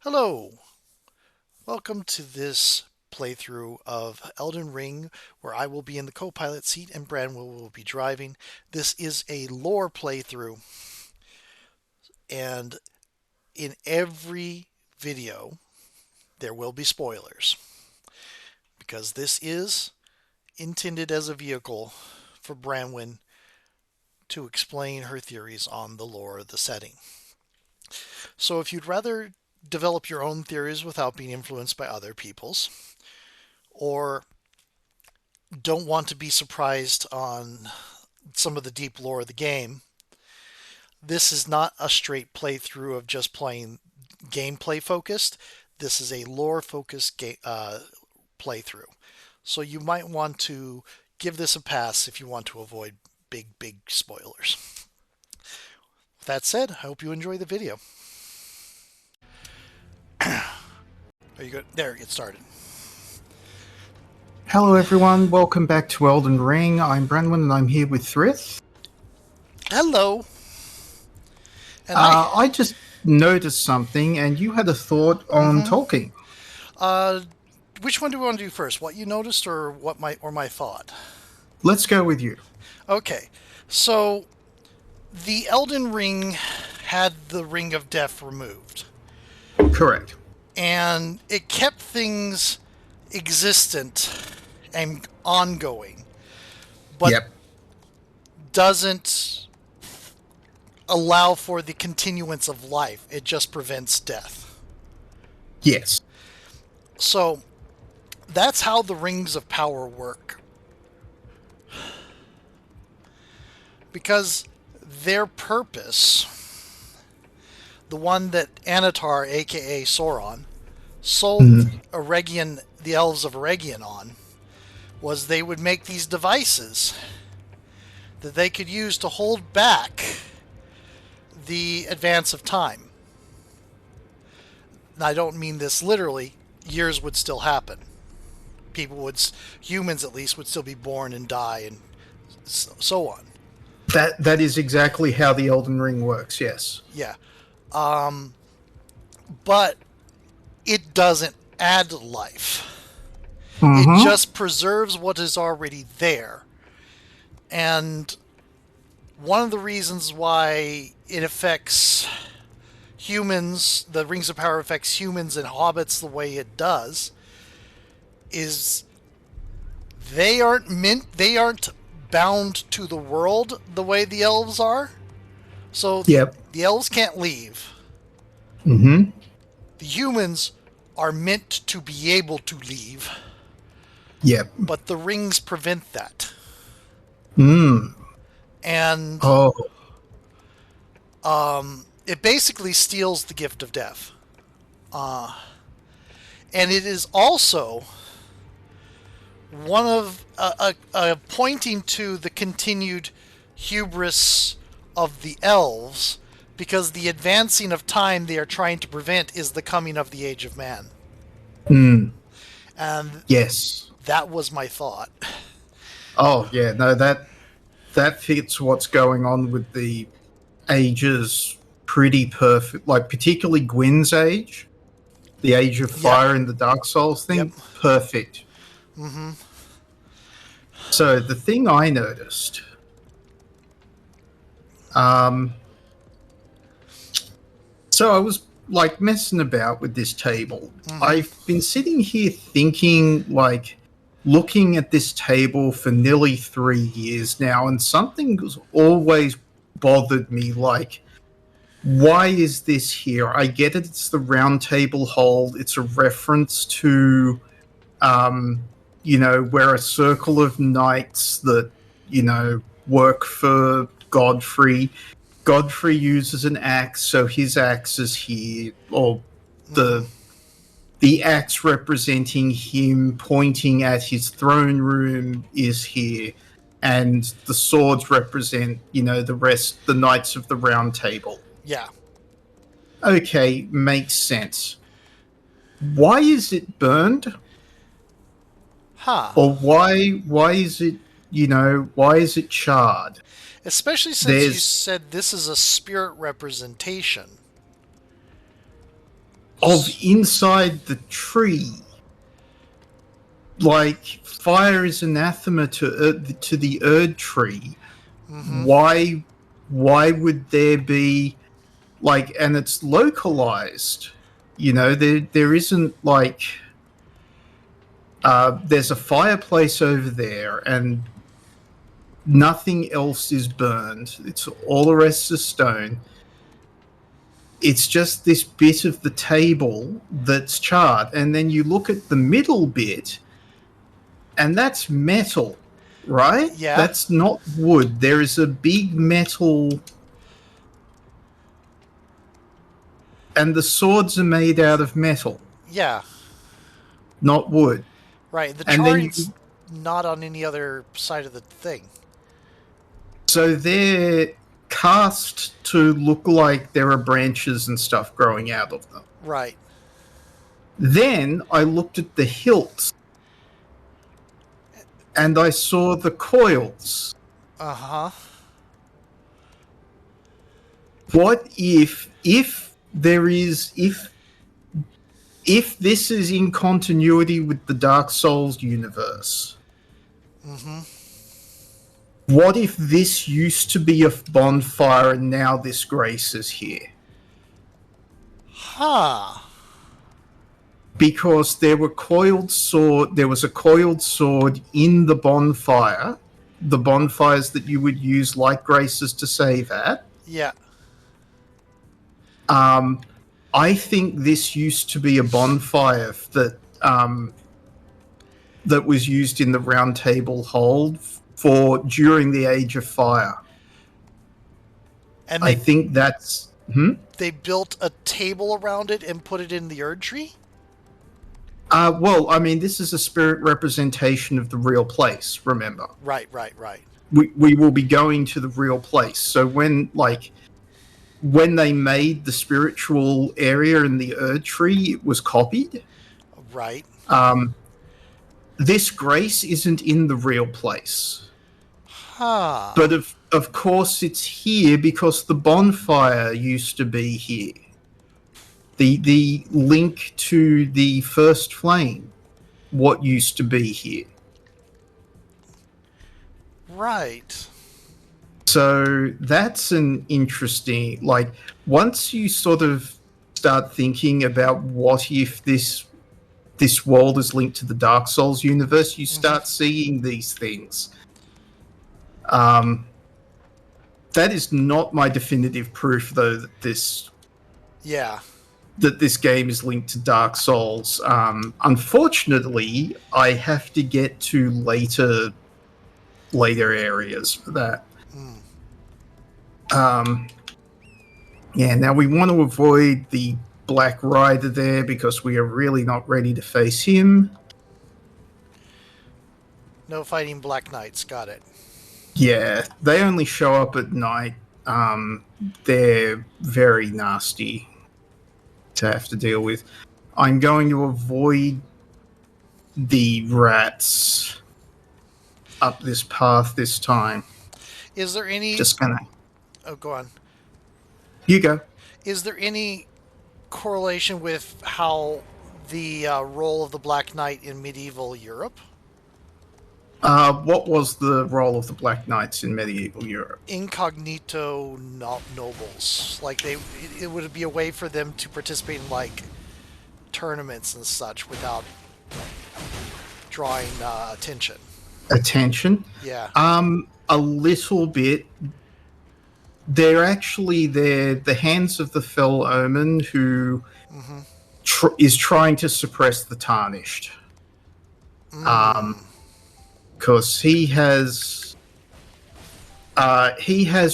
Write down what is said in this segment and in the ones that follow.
Hello, welcome to this playthrough of Elden Ring, where I will be in the co-pilot seat and Branwen will be driving. This is a lore playthrough, and in every video there will be spoilers, because this is intended as a vehicle for Branwen to explain her theories on the lore of the setting. So if you'd rather develop your own theories without being influenced by other people's, or don't want to be surprised on some of the deep lore of the game, this is not a straight playthrough of just playing gameplay focused. This is a lore focused playthrough. So you might want to give this a pass if you want to avoid big spoilers. With that said, I hope you enjoy the video. Are you good? There, get started. Hello everyone, welcome back to Elden Ring. I'm Branwen and I'm here with Thrith. Hello. And I just noticed something and you had a thought on talking. which one do we want to do first? What you noticed or my thought? Let's go with you. Okay. So the Elden Ring had the Ring of Death removed, Correct. and it kept things existent and ongoing, but Yep. doesn't allow for the continuance of life. It just prevents death. Yes. So that's how the Rings of Power work. Because their purpose, the one that Anatar, aka Sauron, sold Eregion, the elves of Eregion on, was they would make these devices that they could use to hold back the advance of time. And I don't mean this literally. Years would still happen. Humans at least, would still be born and die and so on. That is exactly how the Elden Ring works, yes. Yeah. But it doesn't add life. It just preserves what is already there. And one of the reasons why it affects humans, the Rings of Power affects humans and hobbits the way it does, is they aren't bound to the world the way the elves are. So Yep. the elves can't leave. Mm-hmm. The humans are meant to be able to leave, Yep. but the rings prevent that. And Oh. it basically steals the gift of death. And it is also one of pointing to the continued hubris of the elves, because the advancing of time they are trying to prevent is the coming of the Age of Man. And Yes. that was my thought. Oh, yeah, no, that fits what's going on with the ages pretty perfect. Like, particularly Gwyn's age. The Age of Fire in the Dark Souls thing, Yep. perfect. So the thing I noticed, so I was like messing about with this table. I've been sitting here thinking, like, looking at this table for nearly 3 years now, and something has always bothered me, like, why is this here? I get it, it's the round table hold, it's a reference to we're a circle of knights that, work for Godfrey. Godfrey uses an axe, so his axe is here, or the axe representing him pointing at his throne room is here, and the swords represent, the Knights of the Round Table. Yeah. Okay, makes sense. Why is it burned? Or why is it, why is it charred? Especially since you said this is a spirit representation. of inside the tree. Like, fire is anathema to the Erd tree. Mm-hmm. Why would there be, like, and it's localized? There isn't like there's a fireplace over there, and nothing else is burned. It's all the rest is stone. It's just this bit of the table that's charred, and then you look at the middle bit, and that's metal, right? Yeah. That's not wood. There is a big metal, and the swords are made out of metal, Yeah. not wood. Right. The And then charring's not on any other side of the thing. so they're cast to look like there are branches and stuff growing out of them. Right. Then I looked at the hilts, and I saw the coils. Uh-huh. What if there is if this is in continuity with the Dark Souls universe? Mm-hmm. What if this used to be a bonfire and now this grace is here? Huh. Because there was a coiled sword in the bonfire, the bonfires that you would use like graces to save at. Yeah. I think this used to be a bonfire that was used in the Round Table Hold for during the Age of Fire. And I think that's they built a table around it and put it in the Erd tree? well, I mean, this is a spirit representation of the real place, remember. Right. We will be going to the real place. So when they made the spiritual area in the Erd tree, it was copied. Right. This grace isn't in the real place. Huh. But of course it's here because the bonfire used to be here. The link to the first flame, what used to be here. Right. So that's an interesting, like, once you sort of start thinking about what if this world is linked to the Dark Souls universe, you start seeing these things. That is not my definitive proof, though, that this game is linked to Dark Souls. Unfortunately, I have to get to later areas for that. Now we want to avoid the Black Rider there because we are really not ready to face him. No fighting Black Knights. Got it. Yeah, they only show up at night. They're very nasty to have to deal with. I'm going to avoid the rats up this path this time. Is there any... Just gonna... Oh, go on. You go. Is there any correlation with how the role of the Black Knight in medieval Europe? What was the role of the Black Knights in medieval Europe? Incognito nobles. Like, it would be a way for them to participate in, like, tournaments and such without drawing attention. Yeah. A little bit. They're actually the hands of the Fell Omen who is trying to suppress the Tarnished. Because he has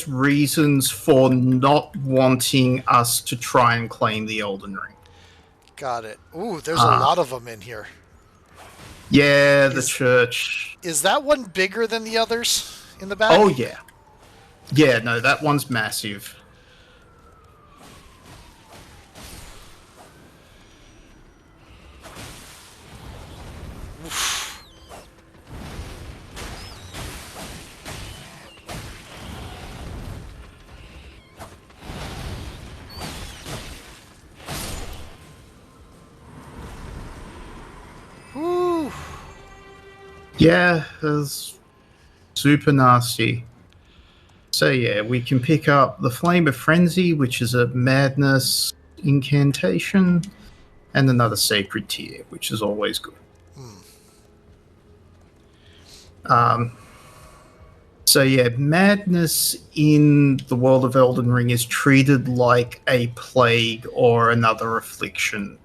reasons for not wanting us to try and claim the Elden Ring. Got it. Ooh, there's a lot of them in here. Yeah, the church. Is that one bigger than the others in the back? Oh, yeah. Yeah, no, that one's massive. Yeah, it's super nasty. So yeah, we can pick up the Flame of Frenzy, which is a madness incantation, and another Sacred Tear, which is always good. Hmm. Um, so yeah, madness in the world of Elden Ring is treated like a plague or another affliction.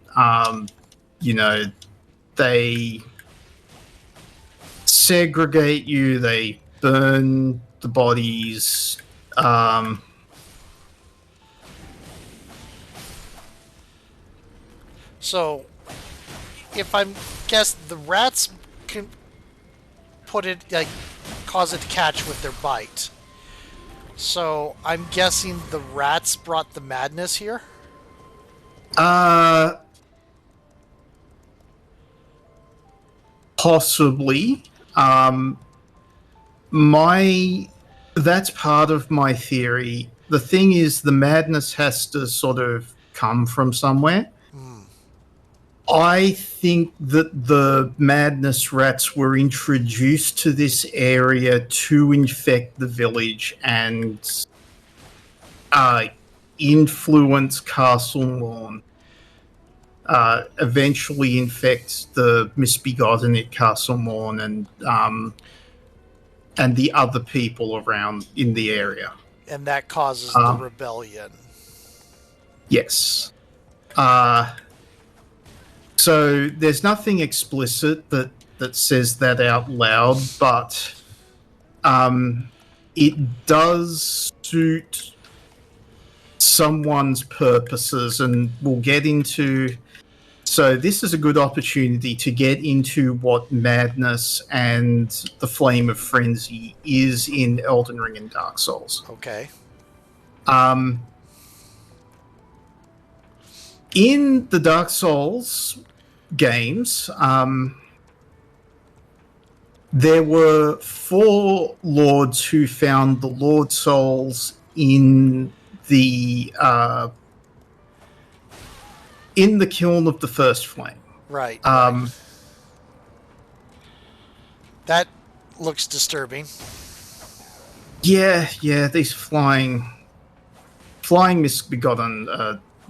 You know, they segregate you, they burn the bodies. Um, So, if I'm guess the rats can put it like cause it to catch with their bite. So I'm guessing the rats brought the madness here. uh, Possibly. Um, my That's part of my theory. The thing is, the madness has to sort of come from somewhere. Hmm. I think that the madness rats were introduced to this area to infect the village and uh, influence Castle Morn. Eventually infect the misbegotten at Castle Morn and the other people around in the area. And that causes the Uh, rebellion. yes. Uh, so there's nothing explicit that says that out loud, but um, it does suit someone's purposes, and we'll get into. So this is a good opportunity to get into what madness and the flame of frenzy is in Elden Ring and Dark Souls. Okay. Um, in the Dark Souls games, there were four lords who found the Lord Souls in the kiln of the first flame. Right. Right. Um, That looks disturbing. yeah, these flying misbegotten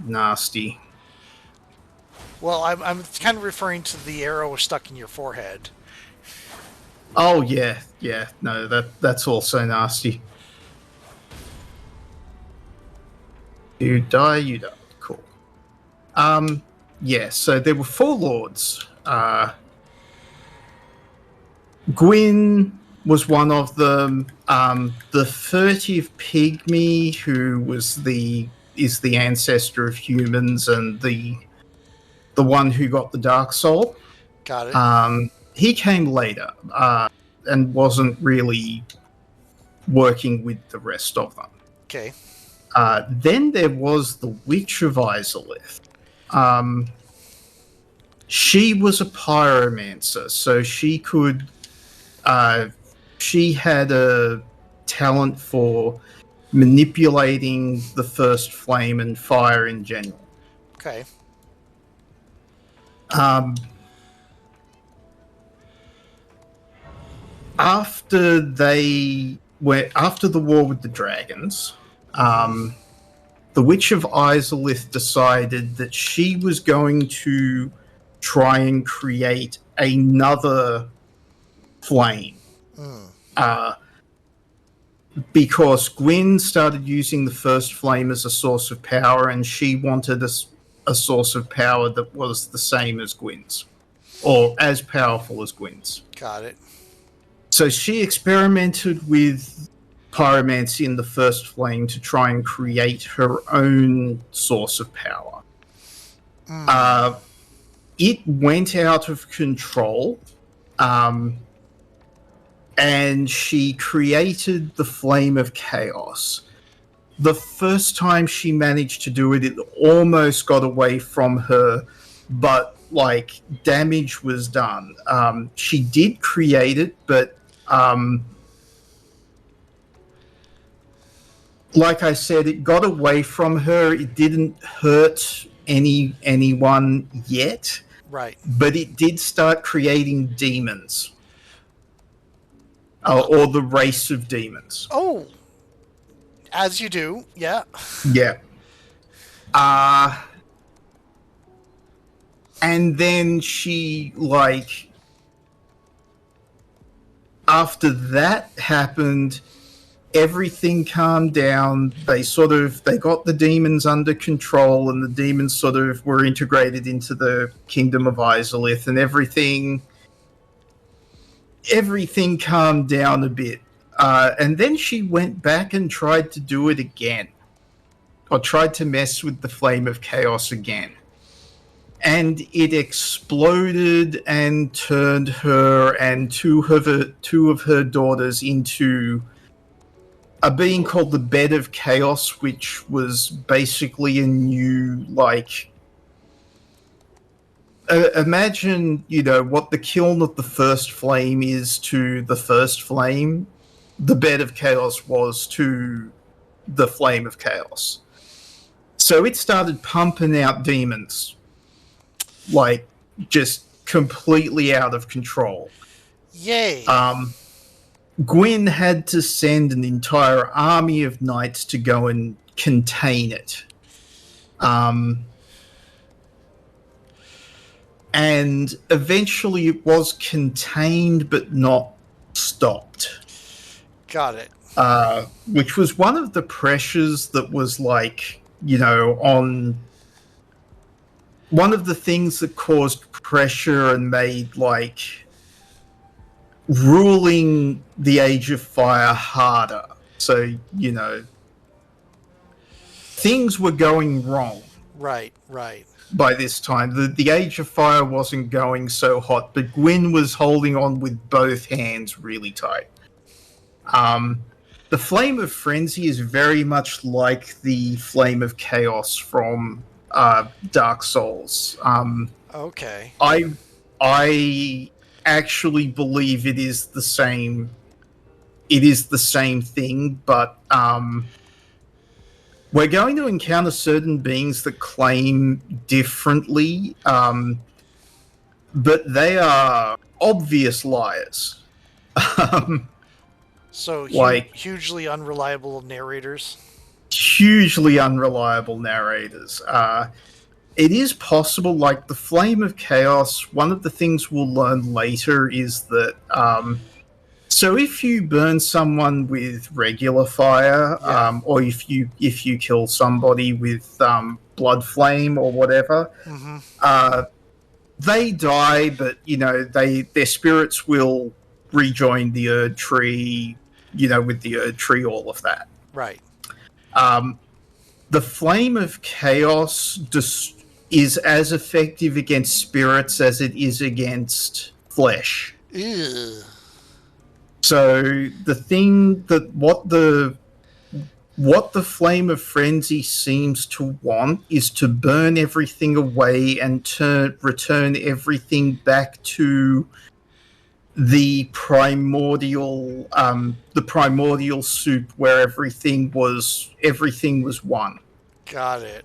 nasty. Well, I'm kind of referring to the arrow stuck in your forehead. Oh yeah, no, that's also nasty. You die. Cool. Yeah, so there were four lords. Gwyn was one of them. The furtive pygmy, who is the ancestor of humans and the one who got the dark soul. Got it. He came later and wasn't really working with the rest of them. Okay. Then there was the Witch of Izalith. She was a pyromancer, so she could. She had a talent for manipulating the first flame and fire in general. Okay. Um, after the war with the dragons, Mm-hmm. the Witch of Izalith decided that she was going to try and create another flame. Mm. Uh, because Gwyn started using the first flame as a source of power, and she wanted a source of power that was the same as Gwyn's, or as powerful as Gwyn's. Got it. So she experimented with pyromancy in the first flame to try and create her own source of power. Mm. It went out of control, and she created the Flame of Chaos. The first time she managed to do it, it almost got away from her, but like damage was done. She did create it, but like I said, it got away from her. It didn't hurt anyone yet, Right. but it did start creating demons. or the race of demons. Oh, as you do, yeah. Yeah. Uh, and then she, like, after that happened, everything calmed down. They got the demons under control, and the demons sort of were integrated into the kingdom of Izalith, and everything calmed down a bit. And then she went back and tried to do it again, or tried to mess with the flame of chaos again. And it exploded and turned her and two of her daughters into a being called the Bed of Chaos, which was basically a new, like, imagine, what the kiln of the first flame is to the first flame. The Bed of Chaos was to the Flame of Chaos. So it started pumping out demons, like, just completely out of control. Yay. Gwyn had to send an entire army of knights to go and contain it. And eventually it was contained but not stopped. Got it. Which was one of the pressures that was, like, on one of the things that caused pressure and made, like, ruling the Age of Fire harder. So, things were going wrong. Right. By this time, the Age of Fire wasn't going so hot, but Gwyn was holding on with both hands really tight. The Flame of Frenzy is very much like the Flame of Chaos from Dark Souls. Okay. I actually believe it is the same. It is the same thing, but we're going to encounter certain beings that claim differently, but they are obvious liars. So Like, hugely unreliable narrators. hugely unreliable narrators. It is possible, like the Flame of Chaos, one of the things we'll learn later is that, so if you burn someone with regular fire, Yeah. or if you kill somebody with blood flame or whatever, they die, but their spirits will rejoin the Erd Tree, with the Erd Tree, all of that. Right. The Flame of Chaos is as effective against spirits as it is against flesh. Ew. So the thing that what the Flame of Frenzy seems to want is to burn everything away and return everything back to the primordial soup where everything was one. Got it.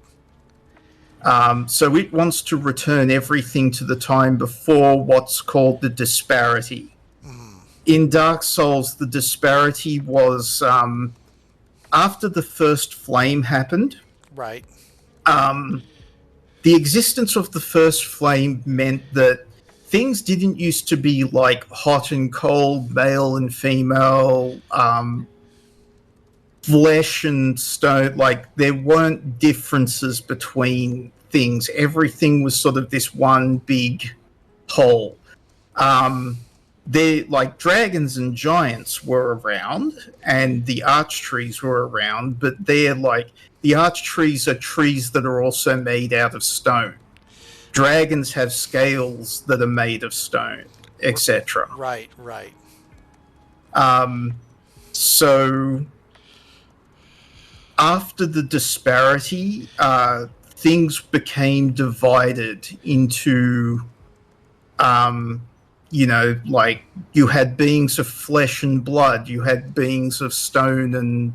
So it wants to return everything to the time before what's called the disparity. In Dark Souls, the disparity was after the first flame happened. Right. The existence of the first flame meant that things didn't used to be like hot and cold, male and female, flesh and stone. Like, there weren't differences between things. Everything was sort of this one big whole. Like, dragons and giants were around, and the arch trees were around, but they're like, the arch trees are trees that are also made out of stone. Dragons have scales that are made of stone, etc. Right. So after the disparity, things became divided into, like, you had beings of flesh and blood, you had beings of stone, and,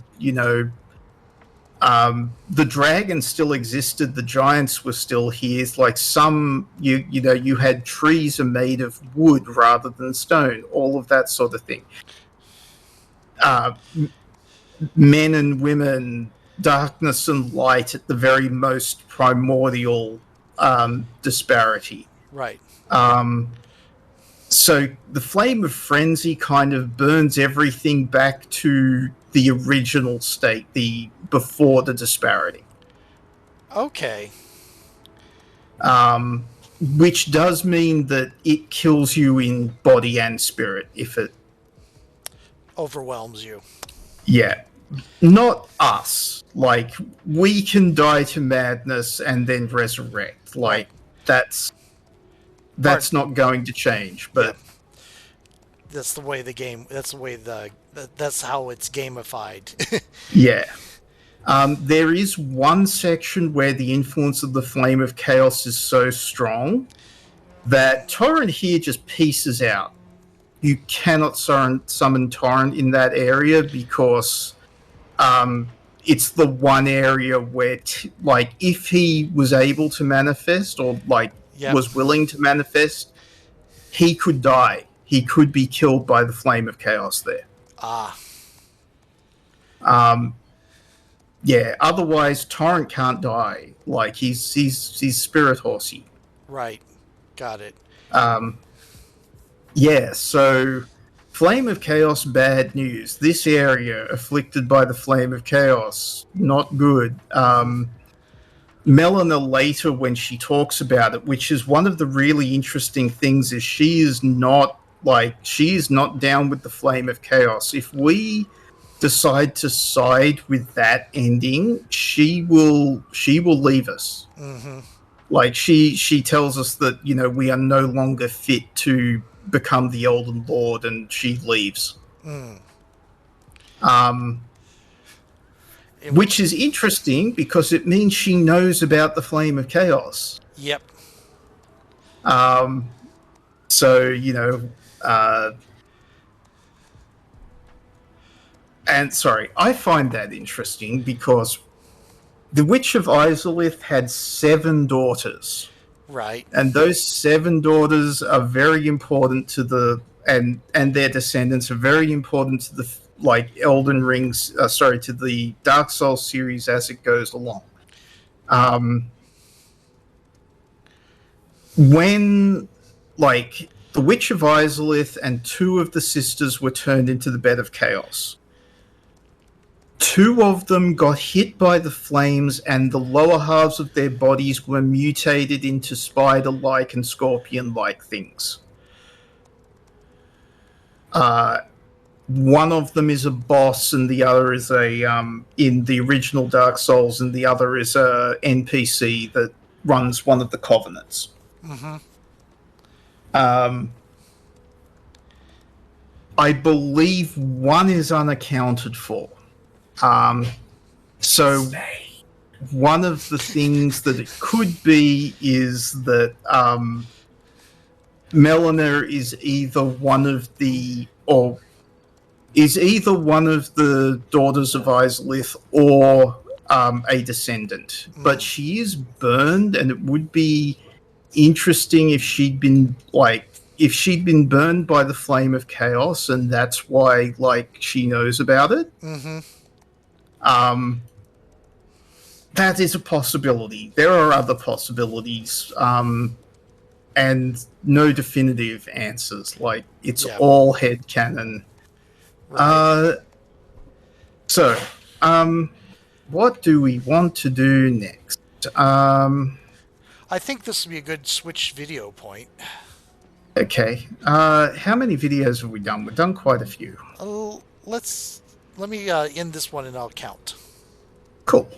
the dragons still existed, the giants were still here. It's like some, you had trees are made of wood rather than stone, all of that sort of thing. uh, men and women, darkness and light at the very most primordial disparity. Right. Um, so the flame of frenzy kind of burns everything back to the original state, the before the disparity. Okay. Which does mean that it kills you in body and spirit if it, Overwhelms you. yeah. Not us. Like, we can die to madness and then resurrect. Right. Like, that's Part. that's not going to change. Yeah. But That's the way the game. That's the way That's how it's gamified. yeah. There is one section where the influence of the Flame of Chaos is so strong that Torrent here just pieces out. You cannot summon Torrent in that area because it's the one area where, like, if he was able to manifest or, like, Yep. was willing to manifest, he could die. He could be killed by the Flame of Chaos there. Ah. Yeah, otherwise Torrent can't die. Like, he's spirit horsey. Right. Got it. Yeah, so Flame of Chaos, bad news. This area afflicted by the Flame of Chaos, not good. Melina later, when she talks about it, which is one of the really interesting things, is she is not down with the Flame of Chaos. If we decide to side with that ending, she will leave us. Mm-hmm. Like, she tells us that, you know, we are no longer fit to become the Elden Lord, and she leaves. Which is interesting because it means she knows about the Flame of Chaos. Yep. So, you know, and sorry, I find that interesting because the Witch of Izalith had 7 daughters. Right. And those 7 daughters are very important to the, and their descendants are very important to the, like, Elden Rings, to the Dark Souls series as it goes along. When, like, the Witch of Izalith and 2 of the sisters were turned into the Bed of Chaos, 2 of them got hit by the flames and the lower halves of their bodies were mutated into spider-like and scorpion-like things. One of them is a boss and the other is in the original Dark Souls, and the other is a NPC that runs one of the covenants. I believe one is unaccounted for. So one of the things that it could be is that Melina is either one of the daughters of Izalith or a descendant. But she is burned, and it would be interesting if she'd been burned by the Flame of Chaos, and that's why, like, she knows about it. That is a possibility. There are other possibilities, and no definitive answers. Like, it's all headcanon. Right. So, what do we want to do next? I think this would be a good switch video point. Okay. How many videos have we done? We've done quite a few. Let me end this one and I'll count. Cool.